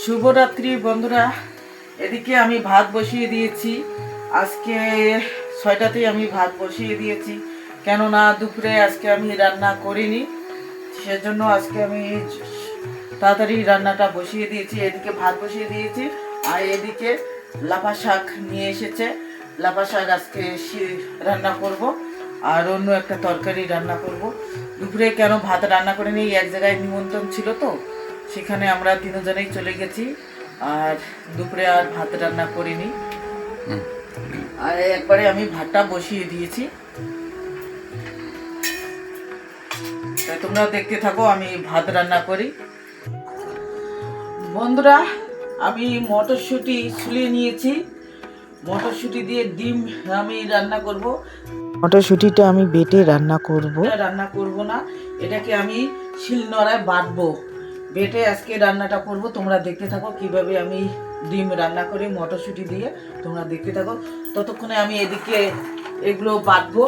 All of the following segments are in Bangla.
শুভরাত্রি বন্ধুরা। এদিকে আমি ভাত বসিয়ে দিয়েছি। আজকে 6টাতেই আমি ভাত বসিয়ে দিয়েছি, কেননা দুপুরে আজকে আমি রান্না করিনি, সেজন্য আজকে আমি তাড়াতাড়ি রান্নাটা বসিয়ে দিয়েছি। এদিকে ভাত বসিয়ে দিয়েছি, আর এদিকে লাফা শাক নিয়ে এসেছে। লাফা শাক আজকে রান্না করব, আর অন্য একটা তরকারি রান্না করব। দুপুরে কেন ভাত রান্না করিনি, এক জায়গায় নিমন্ত্রণ ছিল, তো সেখানে আমরা তিনজনেই চলে গেছি, আর দুপুরে আর ভাত রান্না করিনি। আর একবারে আমি ভাতটা বসিয়ে দিয়েছি, তাই তোমরা দেখতে থাকো আমি ভাত রান্না করি। বন্ধুরা, আমি মটরশুঁটি ছুলে নিয়েছি। মটরশুঁটি দিয়ে ডিম আমি রান্না করব। মটরশুঁটিটা আমি বেটে রান্না করব না, এটাকে আমি শিলনোড়ায় বাটবো। বেটে আজকে রান্নাটা করব। তোমরা দেখতে থাকো কিভাবে আমি ডিম রান্না করি মটরশুঁটি দিয়ে, তোমরা দেখতে থাকো। ততক্ষণে আমি এদিকে এগুলো বাটবো।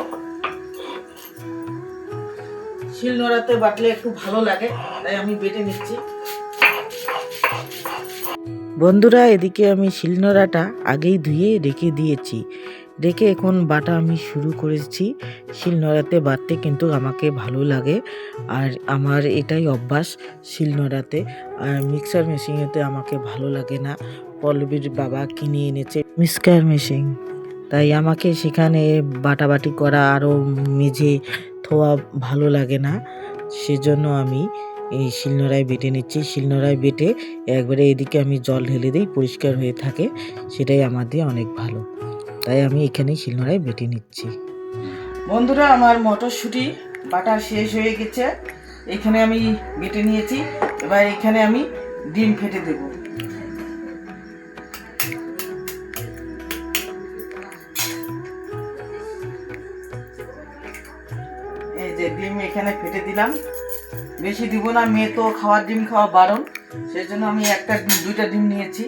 শিলনোড়াতে বাটলে একটু ভালো লাগে, তাই আমি বেটে নিচ্ছি। বন্ধুরা, এদিকে আমি শিলনোড়াটা আগেই ধুয়ে রেখে দিয়েছি। রেখে এখন বাটা আমি শুরু করেছি। শিলনোড়াতে বাটতে কিন্তু আমাকে ভালো লাগে, আর আমার এটাই অভ্যাস শিলনোড়াতে। আর মিক্সার মেশিনেতে আমাকে ভালো লাগে না। পল্লবীর বাবা কিনে এনেছে মিক্সার মেশিন, তাই আমাকে সেখানে বাটাবাটি করা আরও মেজে ধোয়া ভালো লাগে না। সেজন্য আমি এই শিলনোড়ায় বেটে নিচ্ছি। শিলনোড়ায় বেটে একবারে এদিকে আমি জল ঢেলে দিই, পরিষ্কার হয়ে থাকে, সেটাই আমার দিয়ে অনেক ভালো। তাই আমি এখানেই শিলনোড়ায় বেটে নিচ্ছি। বন্ধুরা, আমার মটরশুঁটি বাটা শেষ হয়ে গেছে। এখানে আমি বেটে নিয়েছি। এবার এখানে আমি ডিম ফেটে দেব। এই যে ডিম এখানে ফেটে দিলাম। বেশি দিব না, মেয়ে তো ডিম খাওয়া বারণ, সেই জন্য আমি দুইটা ডিম নিয়েছি।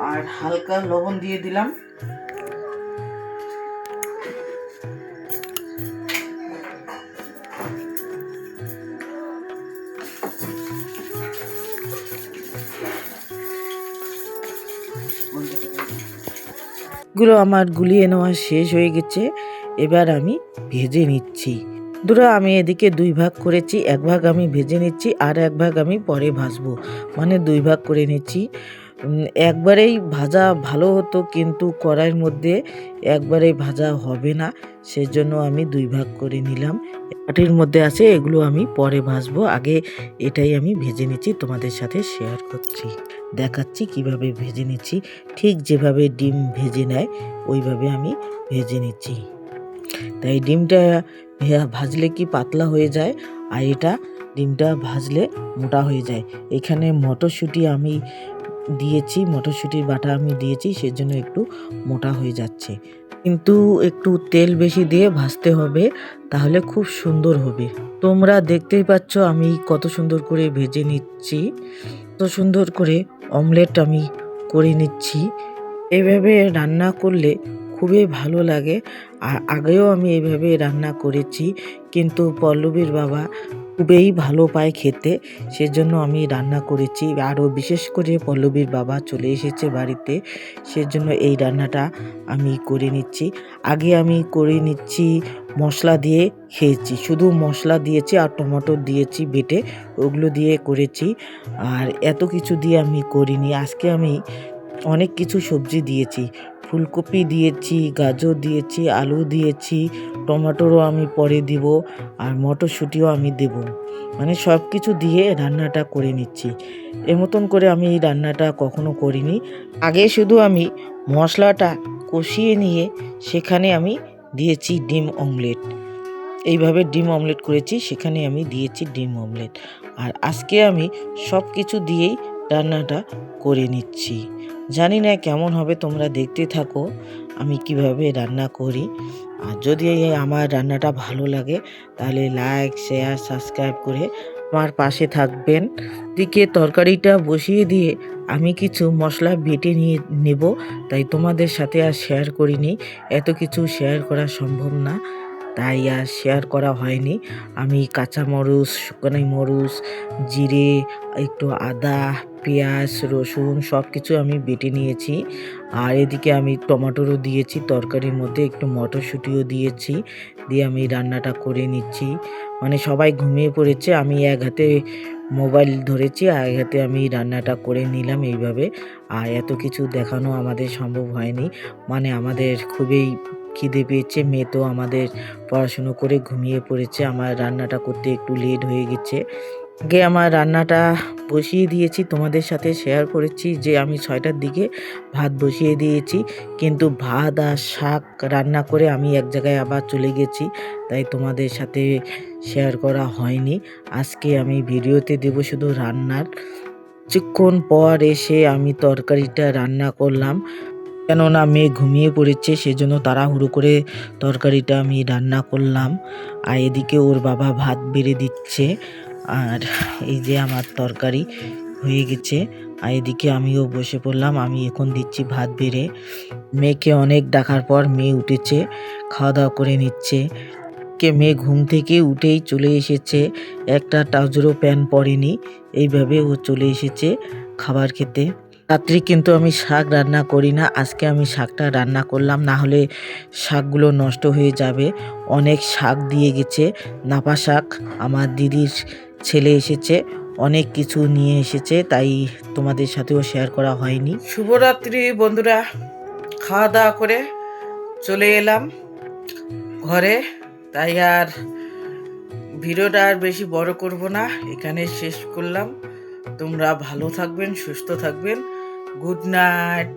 আর হালকা লবণ দিয়ে দিলাম। গুলো আমার গুলিয়ে নেওয়া শেষ হয়ে গেছে। এবার আমি ভেজে নিচ্ছি। দুটো আমি এদিকে 2 ভাগ করেছি, 1 ভাগ আমি ভেজে নিচ্ছি, আর 1 ভাগ আমি পরে ভাজবো, মানে 2 ভাগ করে নিচ্ছি। একবারেই ভাজা ভালো হতো, কিন্তু কড়াইয়ের মধ্যে একবারেই ভাজা হবে না, সেজন্য আমি 2 ভাগ করে নিলাম। বাটির মধ্যে আছে, এগুলো আমি পরে ভাজবো, আগে এটাই আমি ভেজে নিচ্ছি, তোমাদের সাথে শেয়ার করছি, দেখাচ্ছি কিভাবে ভেজে নিচ্ছি। ঠিক যেভাবে ডিম ভেজে নেয় ওইভাবে আমি ভেজে নিচ্ছি। তাই ডিমটা ভাজলে কি পাতলা হয়ে যায়, আর এটা ডিমটা ভাজলে মোটা হয়ে যায়। এখানে মটরশুঁটি আমি দিয়েছি, মটরশুঁটির বাটা আমি দিয়েছি, সেজন্য একটু মোটা হয়ে যাচ্ছে। কিন্তু একটু তেল বেশি দিয়ে ভাজতে হবে, তাহলে খুব সুন্দর হবে। তোমরা দেখতেই পাচ্ছ আমি কত সুন্দর করে ভেজে নিচ্ছি, কত সুন্দর করে অমলেট আমি করে নিচ্ছি। এভাবে রান্না করলে খুবই ভালো লাগে। আর আগেও আমি এইভাবে রান্না করেছি, কিন্তু পল্লবীর বাবা খুবই ভালো পায় খেতে, সেজন্য আমি রান্না করেছি। আরও বিশেষ করে পল্লবীর বাবা চলে এসেছে বাড়িতে, সেজন্য এই রান্নাটা আমি করে নিচ্ছি। আগে আমি করে নিচ্ছি মশলা দিয়ে খেয়েছি, শুধু মশলা দিয়েছি আর টমেটো দিয়েছি বেটে, ওগুলো দিয়ে করেছি। আর এত কিছু দিয়ে আমি করিনি। আজকে আমি অনেক কিছু সবজি দিয়েছি, ফুলকপি দিয়েছি, গাজর দিয়েছি, আলু দিয়েছি, টমেটোরও আমি পরে দিব, আর মটরশুঁটিও আমি দেব, মানে সব কিছু দিয়ে রান্নাটা করে নিচ্ছি। এর মতন করে আমি এই রান্নাটা কখনো করিনি। আগে শুধু আমি মশলাটা কষিয়ে নিয়ে সেখানে আমি দিয়েছি ডিম অমলেট, এইভাবে ডিম অমলেট করেছি, সেখানে আমি দিয়েছি ডিম অমলেট। আর আজকে আমি সব কিছু দিয়েই রান্নাটা করে নিচ্ছি। জানি না কেমন হবে, তোমরা দেখতে থাকো। আমি কিভাবে রান্না করি। আর যদি আমার রান্নাটা ভালো লাগে তাহলে লাইক শেয়ার সাবস্ক্রাইব করে আমার পাশে থাকবেন। দিকে তরকারিটা বসিয়ে দিয়ে আমি কিছু মশলা বেটে নিয়ে নেব, তাই তোমাদের সাথে আর শেয়ার করিনি। এত কিছু শেয়ার করা সম্ভব না, তাই আর শেয়ার করা হয়নি। আমি কাঁচা মরিচ, শুকনো মরিচ, জিরে, একটু আদা, পেঁয়াজ, রসুন সব কিছু আমি বেটে নিয়েছি। আর এদিকে আমি টমেটোরও দিয়েছি তরকারির মধ্যে, একটু মটরশুঁটিও দিয়েছি, দিয়ে আমি রান্নাটা করে নিচ্ছি। মানে সবাই ঘুমিয়ে পড়েছে, আমি এক হাতে মোবাইল ধরেছি আর এক হাতে আমি রান্নাটা করে নিলাম এইভাবে। আর এত কিছু দেখানো আমাদের সম্ভব হয়নি, মানে আমাদের খুবই খিদে পেয়েছে। মেয়ে তো আমাদের পড়াশুনো করে ঘুমিয়ে পড়েছে, আমার রান্নাটা করতে একটু লেট হয়ে গেছে। আগে আমার রান্নাটা বসিয়ে দিয়েছি, তোমাদের সাথে শেয়ার করেছি যে আমি 6টার দিকে ভাত বসিয়ে দিয়েছি, কিন্তু ভাত আর শাক রান্না করে আমি এক জায়গায় আবার চলে গেছি, তাই তোমাদের সাথে শেয়ার করা হয়নি। আজকে আমি ভিডিওতে দেব শুধু রান্নার। কিছুক্ষণ পর এসে আমি তরকারিটা রান্না করলাম, কেননা মেয়ে ঘুমিয়ে পড়েছে, সেজন্য তাড়াহুড়ো করে তরকারিটা আমি রান্না করলাম। আর এদিকে ওর বাবা ভাত বেড়ে দিচ্ছে। আর এই যে আমার তরকারি হয়ে গেছে, আর এদিকে আমিও বসে পড়লাম, আমি এখন দিচ্ছি ভাত বেড়ে। মেয়েকে অনেক ডাকার পর মেয়ে উঠেছে, খাওয়া দাওয়া করে নিচ্ছে। মেয়ে ঘুম থেকে উঠেই চলে এসেছে, একটা ট্রাউজারও প্যান্ট পরেনি, এইভাবে ও চলে এসেছে খাবার খেতে। রাত্রি কিন্তু আমি শাক রান্না করি না, আজকে আমি শাকটা রান্না করলাম, না হলে শাকগুলো নষ্ট হয়ে যাবে। অনেক শাক দিয়ে গেছে, নাপা শাক, আমার দিদির ছেলে এসেছে, অনেক কিছু নিয়ে এসেছে, তাই তোমাদের সাথেও শেয়ার করা হয়নি। শুভরাত্রি বন্ধুরা, খাওয়া দাওয়া করে চলে এলাম ঘরে, তাই আর ভিডিওটা আর বেশি বড় করব না, এখানে শেষ করলাম। তোমরা ভালো থাকবেন, সুস্থ থাকবেন। Good night.